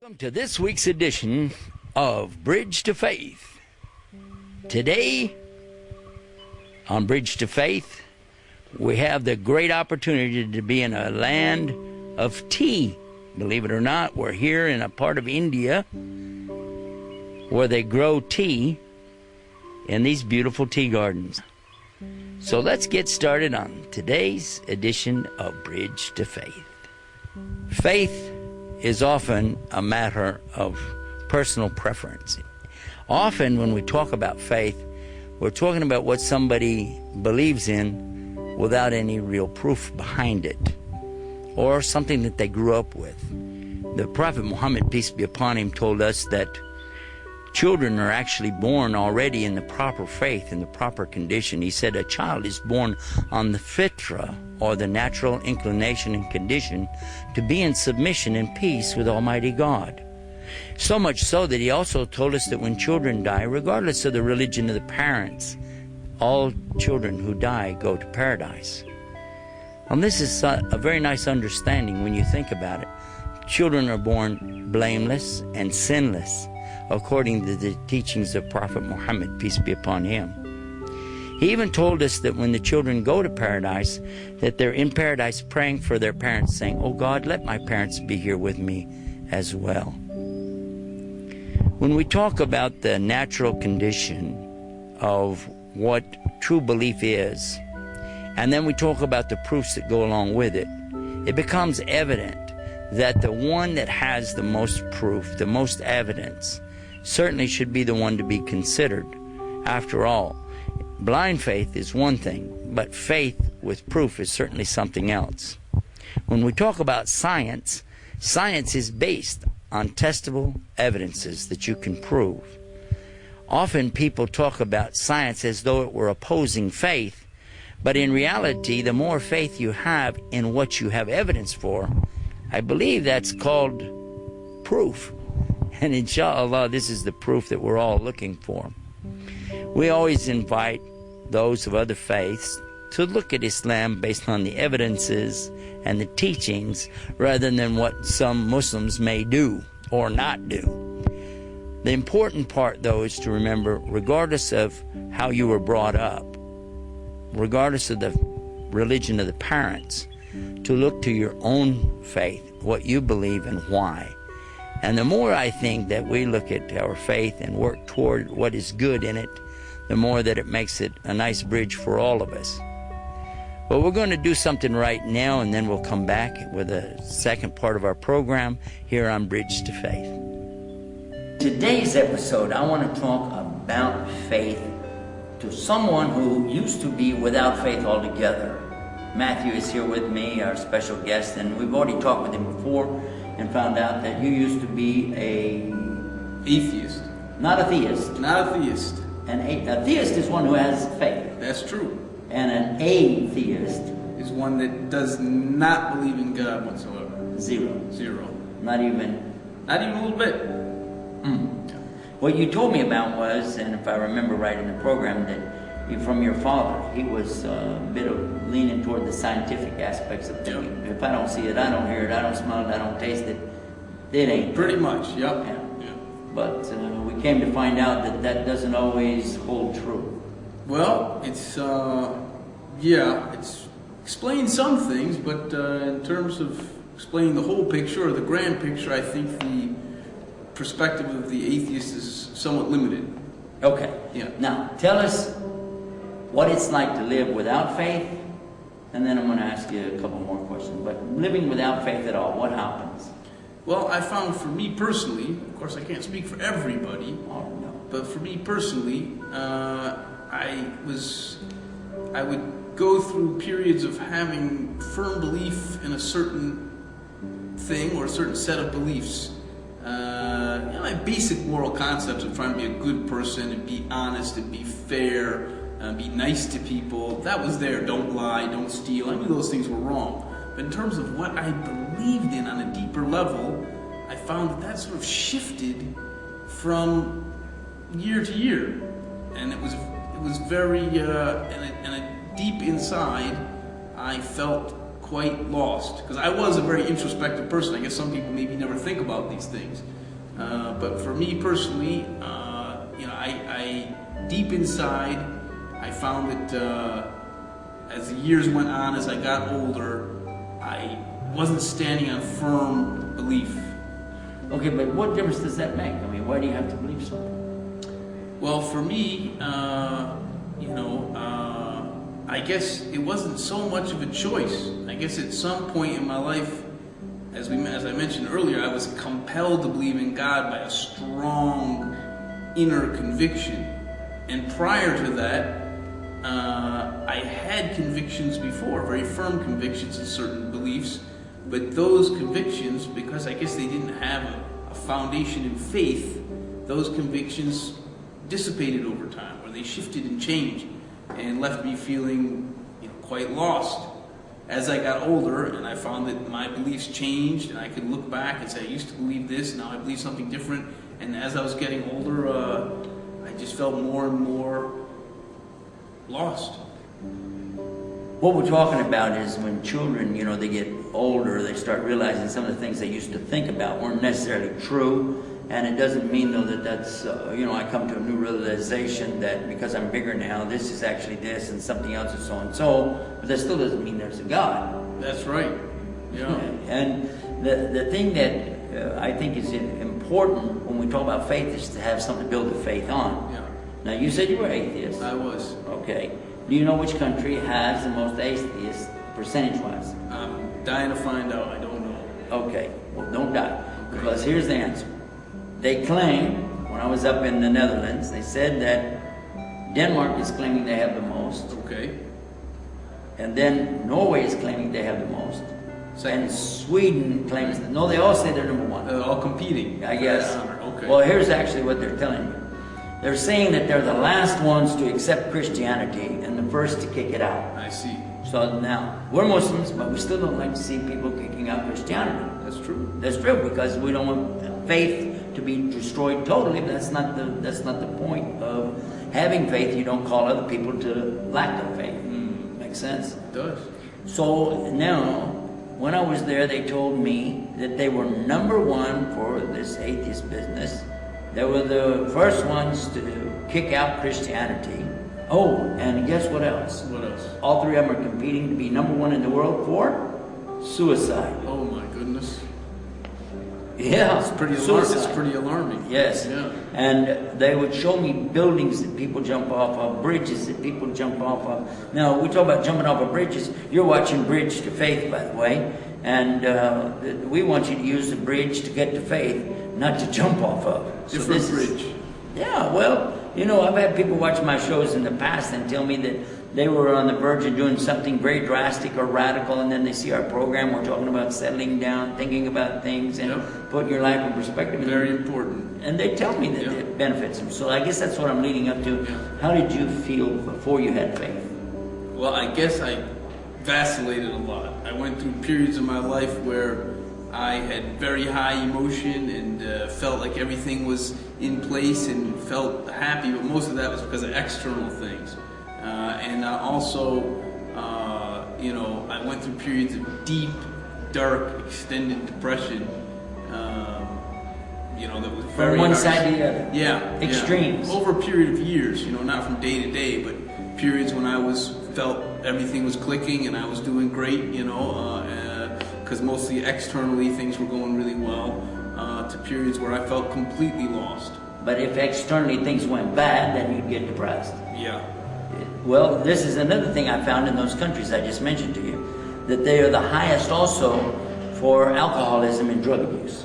Welcome to this week's edition of Bridge to Faith. Today, on Bridge to Faith, we have the great opportunity to be in a land of tea. Believe it or not, we're here in a part of India where they grow tea in these beautiful tea gardens. So let's get started on today's edition of Bridge to Faith. Faith is often a matter of personal preference. Often when we talk about faith, we're talking about what somebody believes in without any real proof behind it, or something that they grew up with. The Prophet Muhammad, peace be upon him, told us that children are actually born already in the proper faith, in the proper condition. He said a child is born on the fitra, or the natural inclination and condition, to be in submission and peace with Almighty God. So much so that he also told us that when children die, regardless of the religion of the parents, all children who die go to paradise. And this is a very nice understanding when you think about it. Children are born blameless and sinless, according to the teachings of Prophet Muhammad, peace be upon him. He even told us that when the children go to paradise, that they're in paradise praying for their parents, saying, "Oh God, let my parents be here with me as well." When we talk about the natural condition of what true belief is, and then we talk about the proofs that go along with it, it becomes evident that the one that has the most proof, the most evidence, certainly should be the one to be considered. After all, blind faith is one thing, but faith with proof is certainly something else. When we talk about science, science is based on testable evidences that you can prove. Often people talk about science as though it were opposing faith, but in reality, the more faith you have in what you have evidence for, I believe that's called proof. And inshallah, this is the proof that we're all looking for. We always invite those of other faiths to look at Islam based on the evidences and the teachings rather than what some Muslims may do or not do. The important part, though, is to remember, regardless of how you were brought up, regardless of the religion of the parents, to look to your own faith, what you believe and why. And the more I think that we look at our faith and work toward what is good in it, the more that it makes it a nice bridge for all of us. Well, we're going to do something right now, and then we'll come back with a second part of our program here on Bridge to Faith. Today's episode, I want to talk about faith to someone who used to be without faith altogether. Matthew is here with me, our special guest, and we've already talked with him before and found out that you used to be atheist. Not a theist. Not a theist. A theist is one who has faith. That's true. And an atheist is one that does not believe in God whatsoever. Zero. Zero. Not even a little bit. What you told me about was, and if I remember right in the program, that from your father, he was a bit of leaning toward the scientific aspects of thinking. Yep. If I don't see it, I don't hear it, I don't smell it, I don't taste it, it ain't. Pretty much, yep. Yeah. But we came to find out that that doesn't always hold true. Well, it's explains some things, but in terms of explaining the whole picture or the grand picture, I think the perspective of the atheist is somewhat limited. Okay. Yeah. Now, tell us what it's like to live without faith, and then I'm going to ask you a couple more questions. But living without faith at all, what happens? Well, I found for me personally, of course I can't speak for everybody, but for me personally, I would go through periods of having firm belief in a certain thing or a certain set of beliefs. My basic moral concepts of trying to be a good person and be honest and be fair and be nice to people, that was there. Don't lie, don't steal. I knew those things were wrong. But in terms of what I believed in on a deeper level, I found that sort of shifted from year to year. And it was very, and deep inside, I felt quite lost. Because I was a very introspective person. I guess some people maybe never think about these things. But for me personally, you know, I deep inside, I found that as the years went on, as I got older, I wasn't standing on firm belief. Okay, but what difference does that make? I mean, why do you have to believe something? Well, for me, you know, I guess it wasn't so much of a choice. I guess at some point in my life, as I mentioned earlier, I was compelled to believe in God by a strong inner conviction. And prior to that, I had convictions before, very firm convictions in certain beliefs, but those convictions, because I guess they didn't have a foundation in faith, those convictions dissipated over time, or they shifted and changed, and left me feeling, you know, quite lost. As I got older, and I found that my beliefs changed, and I could look back and say, I used to believe this, now I believe something different. And as I was getting older, I just felt more and more lost. What we're talking about is when children, you know, they get older, they start realizing some of the things they used to think about weren't necessarily true. And it doesn't mean, though, that that's, you know, I come to a new realization that because I'm bigger now, this is actually this and something else is so and so. But that still doesn't mean there's a God. That's right. Yeah. And the thing that I think is important when we talk about faith is to have something to build the faith on. Yeah. Now, you said you were atheist. I was. Okay. Do you know which country has the most atheists percentage-wise? I'm dying to find out. I don't know. Okay. Well, don't die. Because here's the answer. They claim, when I was up in the Netherlands, they said that Denmark is claiming they have the most. Okay. And then Norway is claiming they have the most. Second. And Sweden claims that. No, they all say they're number one. All competing. I guess. Okay. Well, here's actually what they're telling you. They're saying that they're the last ones to accept Christianity and the first to kick it out. I see. So now, we're Muslims, but we still don't like to see people kicking out Christianity. That's true. That's true, because we don't want faith to be destroyed totally, but that's not the point of having faith. You don't call other people to lack of faith. Makes sense? It does. So now, when I was there, they told me that they were number one for this atheist business. They were the first ones to kick out Christianity. Oh, and guess what else? What else? All three of them are competing to be number one in the world for suicide. Oh my goodness. Yeah, It's pretty suicide. It's pretty alarming. Yes. Yeah. And they would show me buildings that people jump off of, bridges that people jump off of. Now, we talk about jumping off of bridges. You're watching Bridge to Faith, by the way. And we want you to use the bridge to get to faith, not to jump off of. Different bridge. Yeah, well, you know, I've had people watch my shows in the past and tell me that they were on the verge of doing something very drastic or radical, and then they see our program. We're talking about settling down, thinking about things, and putting your life in perspective. Very important. And they tell me that it benefits them. So I guess that's what I'm leading up to. Yeah. How did you feel before you had faith? Well, I guess I vacillated a lot. I went through periods of my life where I had very high emotion and felt like everything was in place and felt happy, but most of that was because of external things. And I also, you know, I went through periods of deep, dark, extended depression. You know, that was very From one hard. side to the other. Yeah. Extremes. Yeah. Over a period of years, you know, not from day to day, but periods when I felt everything was clicking and I was doing great, you know, because mostly externally things were going really well, to periods where I felt completely lost. But if externally things went bad, then you'd get depressed. Yeah. Well, this is another thing I found in those countries I just mentioned to you, that they are the highest also for alcoholism and drug abuse.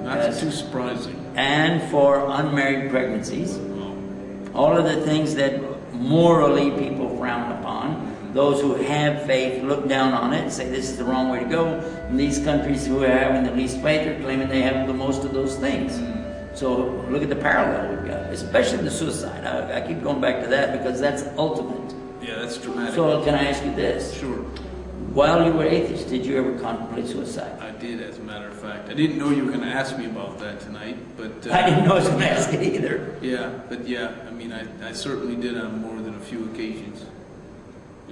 Not too surprising. And for unmarried pregnancies. Well, All of the things that morally people frown upon. Those who have faith look down on it and say this is the wrong way to go. And these countries who are having the least faith are claiming they have the most of those things. So look at the parallel we've got, especially the suicide. I keep going back to that because that's ultimate. yeah, that's dramatic. So can I ask you this? Sure. While you were atheist, did you ever contemplate suicide? I did, as a matter of fact. I didn't know you were going to ask me about that tonight, but... I didn't know I was going to ask it either. Yeah, but yeah, I mean, I certainly did on more than a few occasions.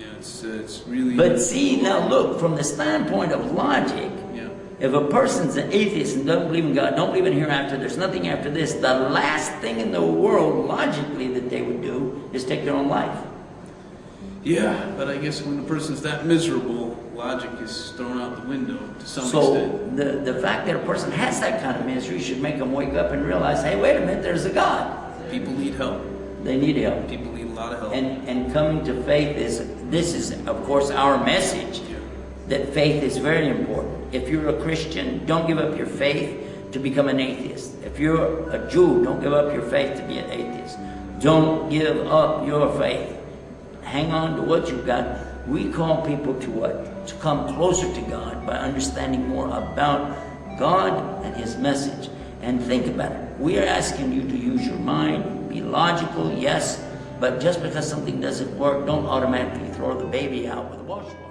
Yeah, it's really. But see, now look, from the standpoint of logic, Yeah. if a person's an atheist and doesn't believe in God, don't believe in hereafter, there's nothing after this, the last thing in the world, logically, that they would do is take their own life. Yeah, but I guess when a person's that miserable, logic is thrown out the window to some So extent. the fact that a person has that kind of misery should make them wake up and realize, hey, wait a minute, there's a God. People need help. They need help. People need a lot of help. And coming to faith this is of course our message, that faith is very important. If you're a Christian, don't give up your faith to become an atheist. If you're a Jew, don't give up your faith to be an atheist. Don't give up your faith. Hang on to what you've got. We call people to what? To come closer to God by understanding more about God and His message. And think about it. We are asking you to use your mind, be logical, yes, but just because something doesn't work, don't automatically throw the baby out with the wash water.